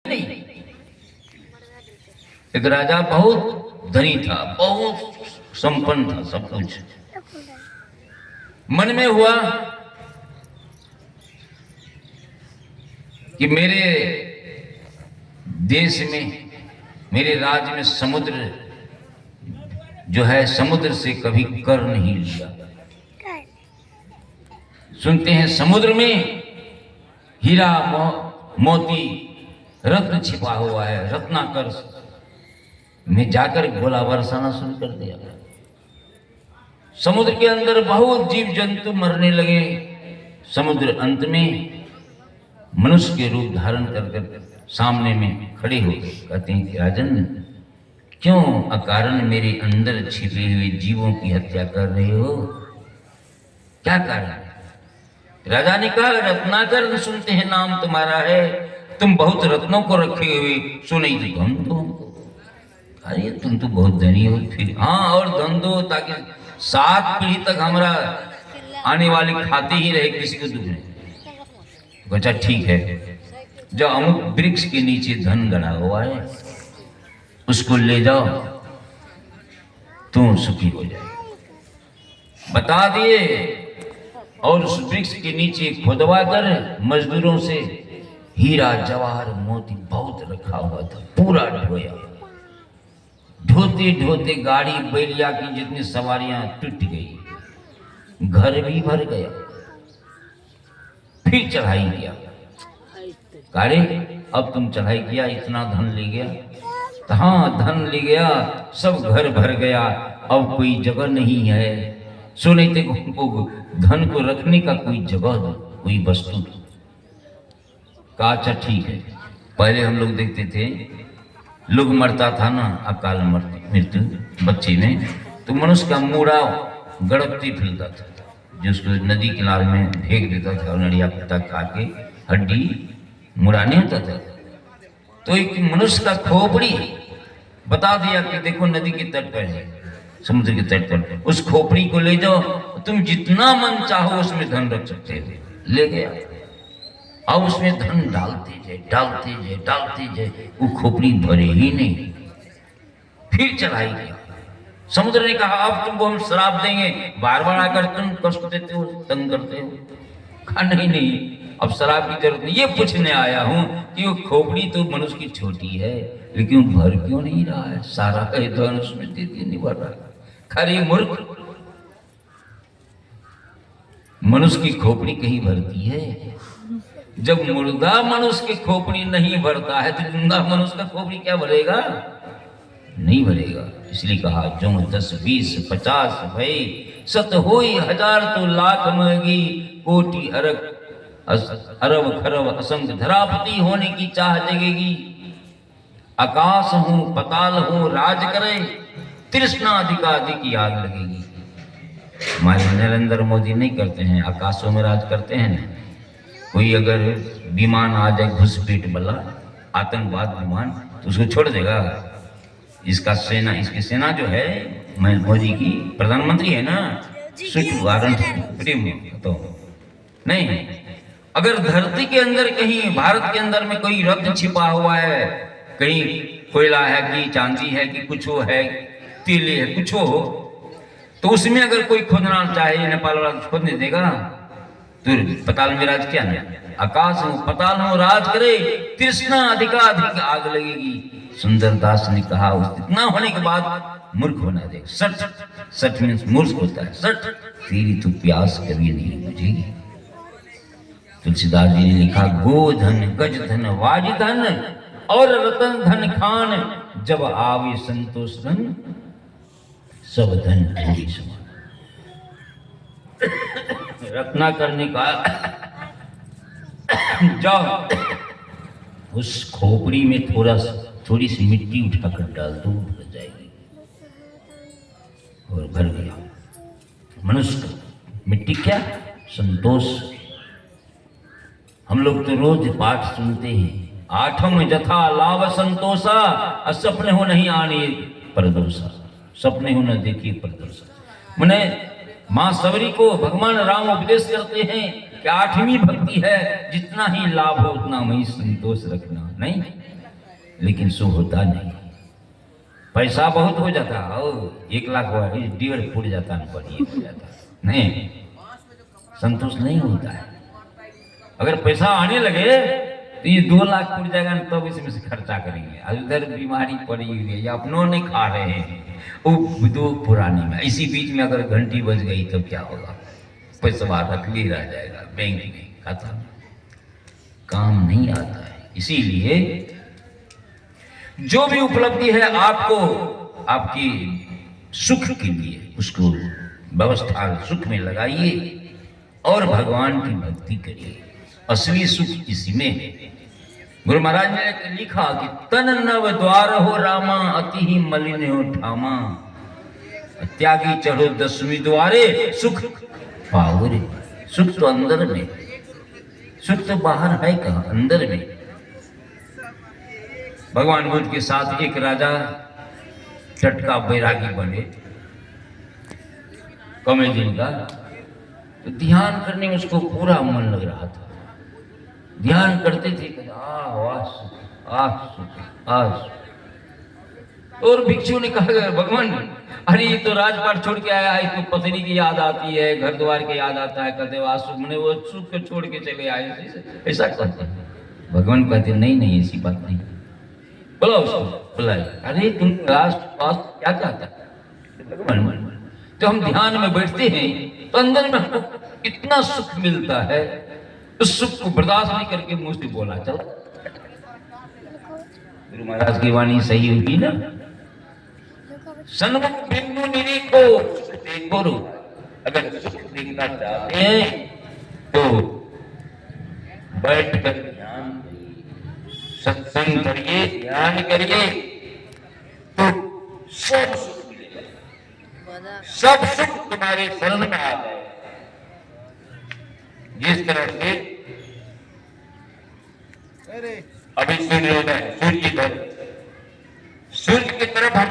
नहीं। एक राजा बहुत धनी था, बहुत संपन्न था, सब कुछ। मन में हुआ कि मेरे देश में, मेरे राज्य में समुद्र जो है, समुद्र से कभी कर नहीं लिया। सुनते हैं समुद्र में हीरा मोती रत्न छिपा हुआ है, रत्नाकर। मैं जाकर गोला बरसाना शुरू कर दिया। समुद्र के अंदर बहुत जीव जंतु मरने लगे। समुद्र अंत में मनुष्य के रूप धारण कर सामने में खड़े हो गए। कहते हैं कि राजन, क्यों अकारण मेरे अंदर छिपे हुए जीवों की हत्या कर रहे हो? क्या कारण है? राजा ने कहा, रत्नाकर सुनते हैं नाम तुम्हारा है, तुम बहुत रत्नों को रखे हुए, सुने तो धन दो। अरे तुम तो बहुत धनी हो। फिर हाँ, और धन दो ताकि 7 पीढ़ी तक हमारा आने वाले खाते ही रहे, किसी को दुख नहीं। अच्छा ठीक है, जो अमुक वृक्ष के नीचे धन गड़ा हुआ है उसको ले जाओ, तुम सुखी हो जाए। बता दिए, और उस वृक्ष के नीचे खुदवा कर मजदूरों से हीरा जवाहर मोती बहुत रखा हुआ था, पूरा ढोया। ढोते ढोते गाड़ी बैलिया की जितनी सवारियां टूट गई, घर भी भर गया। फिर चढ़ाई किया। अरे अब तुम चढ़ाई किया, इतना धन ले गया? तो हाँ, धन ले गया, सब घर भर गया, अब कोई जगह नहीं है। सुने थे धन को रखने का कोई जगह दो, कोई वस्तु। कहा अच्छा ठीक है। पहले हम लोग देखते थे, लोग मरता था ना अकाल मृत्यु बच्चे में, तो मनुष्य का मूड़ा गड़कती फिरता था, जिसको नदी किनारे में फेंक देता था, नड़िया पत्ता खा के हड्डी मूड़ा नहीं होता था। तो एक मनुष्य का खोपड़ी बता दिया कि देखो नदी के तट पर है, समुद्र के तट पर, उस खोपड़ी को ले जाओ, तुम जितना मन चाहो उसमें धन रख सकते हो। ले गया, अब उसमें धन डालते जाए, डालते जाए, डालते जाए, वो खोपड़ी भरे ही नहीं। फिर चढ़ाई किया। समुद्र ने कहा अब तुमको हम श्राप देंगे, बार बार आकर तुम कष्ट देते हो, तंग करते हो। कहा नहीं नहीं, अब शराब की जरूरत नहीं। ये पूछने आया हूं कि वो खोपड़ी तो मनुष्य की छोटी है, लेकिन भर क्यों नहीं रहा है? सारा धन उसमें दे दिए, नहीं भर रहा। खरी मूर्ख, मनुष्य की खोपड़ी कहीं भरती है? जब मुर्दा मनुष्य की खोपड़ी नहीं भरता है, तो जिंदा मनुष्य का खोपड़ी क्या भरेगा? नहीं भरेगा। इसलिए कहा, जो 10 20 50 भई, 100 होई 1000 तो लाख महगी, कोटि अरब खरब असंख्य धरापति होने की चाह जगेगी। आकाश हूं पताल हूं राज करे, तृष्णा अधिकाधिक आग लगेगी। हमारे नरेंद्र मोदी नहीं करते हैं, आकाशों में राज करते हैं ना। कोई अगर विमान आ जाए घुसपैठ वाला आतंकवाद विमान, तो उसको छोड़ देगा? इसका सेना, इसकी सेना जो है मोदी की, प्रधानमंत्री है ना, स्विफ्ट वारंट प्रेम तो नहीं। अगर धरती के अंदर कहीं, भारत के अंदर में कोई रत्न छिपा हुआ है, कहीं कोयला है कि चांदी है कि कुछ हो है, तेल है, कुछ हो, तो उसमें अगर कोई खोदना चाहे, नेपाल वाला खोदने देगा? तो पताल में राज क्या है? आकाश हो पताल हो राज करे, तृष्णा अधिकाधिक आग लगेगी। सुंदरदास ने कहा, इतना होने के बाद मूर्ख होना देख। सठ मीन्स मूर्ख होता है। सठ, तेरी तो प्यास कभी नहीं बुझेगी। तुलसीदास जी ने लिखा, गोधन गज धन वाज धन और रतन धन खान, जब आवे संतोष धन सब धन थोड़ी समान। रत्ना करने का जाओ, उस खोपड़ी में थोड़ी सी मिट्टी उठाकर डाल दो, भर जाएगी। और भर गया। मनुष्य का मिट्टी क्या? संतोष। हम लोग तो रोज पाठ सुनते हैं, आठम जथा लाभ संतोषा, सपने हो नहीं आने परदोषा। सपने हो न देखिए परदोषा। मैंने मां सबरी को भगवान राम उपदेश करते हैं, कि 8वीं भक्ति है, जितना ही लाभ हो उतना वही संतोष रखना, नहीं। लेकिन सो होता नहीं, पैसा बहुत हो जाता और 1 लाख हुआ 1.5 फुट जाता न बढ़िए हो जाता, नहीं, संतोष नहीं होता है। अगर पैसा आने लगे तो ये 2 लाख फुट जाएगा न, तब इसमें से खर्चा करेंगे। उधर बीमारी पड़ी हुई है या अपनों नहीं खा रहे हैं, वो 2 पुराने में। इसी बीच में अगर घंटी बज गई तो क्या होगा? पैसा रखली रह जाएगा बैंक में, खत्म, काम नहीं आता है। इसीलिए जो भी उपलब्धि है आपको आपकी सुख के लिए उसको व्यवस्था सुख में लगाइए और भगवान की भक्ति करिए। असली सुख इसी में है। गुरु महाराज ने लिखा कि तन नव द्वार हो रामा, अति ही मलिन हो ठामा, त्यागी चढ़ो 10वीं द्वारे, सुख पाओ रे। सुख तो अंदर में, सुख तो बाहर है कहाँ? अंदर में। भगवान बुद्ध के साथ एक राजा टटका बैरागी बने, कमे दिन का, तो ध्यान करने में उसको पूरा मन लग रहा था। ध्यान करते थे, और भिक्षु ने कहा भगवान, अरे ये तो राजपाट छोड़ के आया है, इसको पत्नी की याद आती है, घर द्वार की याद आता है, कहते मैंने वो सुख को छोड़ के चले आए, ऐसा कहते हैं। भगवान कहते नहीं ऐसी बात नहीं, बोला उसको, बुलाए। अरे तुम पास क्या चाहता है? भगवान, तो हम ध्यान में बैठते हैं तो अंदर में हमको इतना सुख मिलता है, उस सुख को बर्दाश्त नहीं करके मुंह से बोला चल। गुरु महाराज की वाणी सही होगी ना? सन्मुख बिंदु निरीखो देखो रो, अगर सुख देखना चाहते हैं तो बैठ कर ध्यान करिए, सत्संग करिए, ध्यान करिए, तो सब सुख मिलेगा, सब सुख तुम्हारे शरण में आ जाए। जिस तरह से अभी सूर्योदय, सूर्य की तरफ हम